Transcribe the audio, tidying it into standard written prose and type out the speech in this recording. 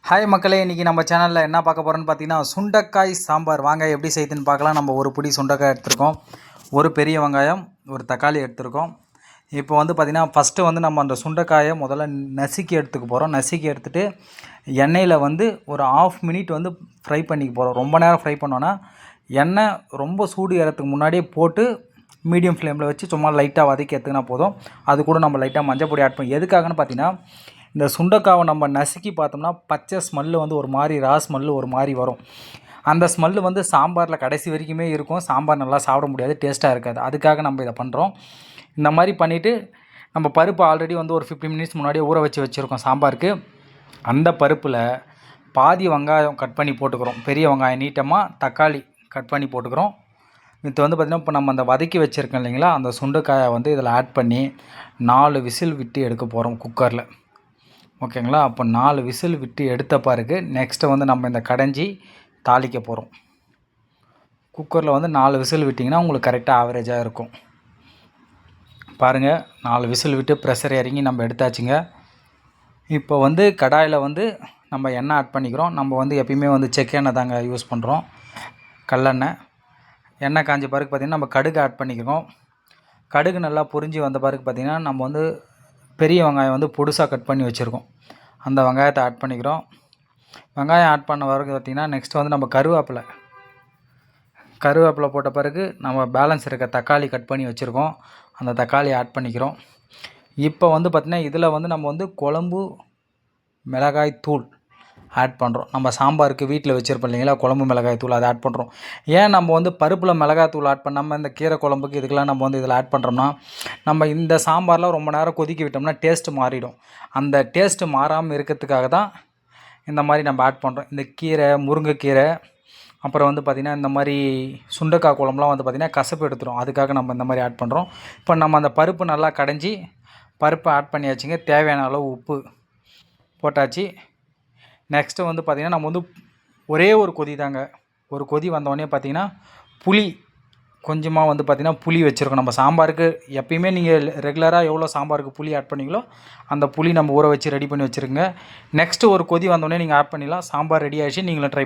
Hi மக்களே, இன்றைக்கி நம்ம சேனலில் என்ன பார்க்க போகிறோன்னு பார்த்தீங்கன்னா சுண்டைக்காய் சாம்பார். வாங்க எப்படி செய்யுதுன்னு பார்க்கலாம். நம்ம ஒரு பிடி சுண்டைக்காய் எடுத்துருக்கோம், ஒரு பெரிய வெங்காயம், ஒரு தக்காளி எடுத்துருக்கோம். இப்போ வந்து பார்த்திங்கன்னா ஃபஸ்ட்டு நம்ம அந்த சுண்டைக்காயை முதல்ல நசுக்கி எடுத்துக்க போகிறோம். நசுக்கி எடுத்துகிட்டு எண்ணெயில் ஒரு ஆஃப் மினிட் ஃப்ரை பண்ணிக்க போகிறோம். ரொம்ப நேரம் ஃப்ரை பண்ணோன்னா எண்ணெய் ரொம்ப சூடு ஏறத்துக்கு முன்னாடியே போட்டு மீடியம் ஃப்ளேமில் வச்சு சும்மா லைட்டாக வதக்கி எடுத்துக்கினா போதும். அது கூட நம்ம லைட்டாக மஞ்சள் பொடி ஆட் பண்ணி, எதுக்காகன்னு பார்த்தீங்கன்னா இந்த சுண்டைக்காவை நம்ம நசுக்கி பார்த்தோம்னா பச்சை ஸ்மெல்லு ஒரு மாதிரி ஸ்மெல்லு ஒரு மாதிரி வரும். அந்த ஸ்மெல்லு சாம்பாரில் கடைசி வரைக்குமே இருக்கும். சாம்பார் நல்லா சாப்பிட முடியாது, டேஸ்ட்டாக இருக்காது. அதுக்காக நம்ம இதை பண்ணுறோம். இந்த மாதிரி பண்ணிவிட்டு நம்ம பருப்பு ஆல்ரெடி ஒரு 15 மினிட்ஸ் முன்னாடியே ஊற வச்சுருக்கோம் சாம்பாருக்கு. அந்த பருப்பில் பாதி வெங்காயம் கட் பண்ணி போட்டுக்கிறோம், பெரிய வெங்காயம் நீட்டமாக, தக்காளி கட் பண்ணி போட்டுக்கிறோம். இது பார்த்திங்கன்னா இப்போ நம்ம அந்த வதக்கி வச்சுருக்கோம் இல்லைங்களா, அந்த சுண்டைக்காயை இதில் ஆட் பண்ணி 4 விசில் விட்டு எடுக்க போகிறோம் குக்கரில். ஓகேங்களா? அப்போ 4 விசில் விட்டு எடுத்த பிறகு நெக்ஸ்ட்டு நம்ம இந்த கடைஞ்சி தாளிக்க போகிறோம். குக்கரில் 4 விசில் விட்டிங்கன்னா உங்களுக்கு கரெக்டாக ஆவரேஜாக இருக்கும். பாருங்கள், 4 விசில் விட்டு ப்ரெஷர் இறங்கி நம்ம எடுத்தாச்சுங்க. இப்போ கடாயில் நம்ம எண்ணெய் ஆட் பண்ணிக்கிறோம். நம்ம எப்பயுமே செக்கெண்ணெய் தாங்க யூஸ் பண்ணுறோம், கல்லெண்ணெய். எண்ணெய் காஞ்ச பிறகு பார்த்திங்கன்னா நம்ம கடுகு ஆட் பண்ணிக்கிறோம். கடுகு நல்லா பொரிஞ்சு வந்த பிறகு பார்த்திங்கன்னா நம்ம பெரிய வெங்காயம் பொடுசாக கட் பண்ணி வச்சுருக்கோம், அந்த வெங்காயத்தை ஆட் பண்ணிக்கிறோம். வெங்காயம் ஆட் பண்ண பிறகு பார்த்திங்கன்னா நெக்ஸ்ட்டு நம்ம கருவேப்பிலை போட்ட பிறகு நம்ம பேலன்ஸ் இருக்க தக்காளி கட் பண்ணி வச்சுருக்கோம், அந்த தக்காளி ஆட் பண்ணிக்கிறோம். இப்போ பார்த்திங்கன்னா இதில் நம்ம குழம்பு மிளகாய் தூள் ஆட் பண்ணுறோம். நம்ம சாம்பாருக்கு வீட்டில் வச்சுருப்போம் இல்லைங்களா, குழம்பு மிளகாய் தூள், அதை ஆட் பண்ணுறோம். ஏன் நம்ம பருப்பில் மிளகாய் தூள் ஆட் பண்ணாமல் இந்த கீரை குழம்புக்கு இதுக்கெலாம் நம்ம இதில் ஆட் பண்ணுறோம்னா, நம்ம இந்த சாம்பாரில் ரொம்ப நேரம் கொதிக்க விட்டோம்னா டேஸ்ட்டு மாறிடும். அந்த டேஸ்ட்டு மாறாமல் இருக்கிறதுக்காக தான் இந்த மாதிரி நம்ம ஆட் பண்ணுறோம். இந்த கீரை, முருங்கைக்கீரை, அப்புறம் பார்த்திங்கன்னா இந்த மாதிரி சுண்டைக்காய் குழம்புலாம் பார்த்திங்கன்னா கசப்பு எடுத்துரும். அதுக்காக நம்ம இந்த மாதிரி ஆட் பண்ணுறோம். இப்போ நம்ம அந்த பருப்பு நல்லா கடைஞ்சி பருப்பை ஆட் பண்ணியாச்சுங்க. தேவையான அளவு உப்பு போட்டாச்சு. நெக்ஸ்ட்டு பார்த்திங்கன்னா நம்ம ஒரே ஒரு கொதி தாங்க. ஒரு கொதி வந்தோடனே பார்த்திங்கன்னா புளி கொஞ்சமாக பார்த்திங்கன்னா புளி வச்சுருக்கோம். நம்ம சாம்பாருக்கு எப்பயுமே நீங்கள் ரெகுலராக எவ்வளோ சாம்பாருக்கு புளி ஆட் பண்ணிங்களோ அந்த புளி நம்ம ஊற வச்சு ரெடி பண்ணி வச்சுருங்க. நெக்ஸ்ட்டு ஒரு கொதி வந்தோடனே நீங்கள் ஆட் பண்ணிடலாம். சாம்பார் ரெடி ஆகிடுச்சு. நீங்களும் ட்ரை பண்ணி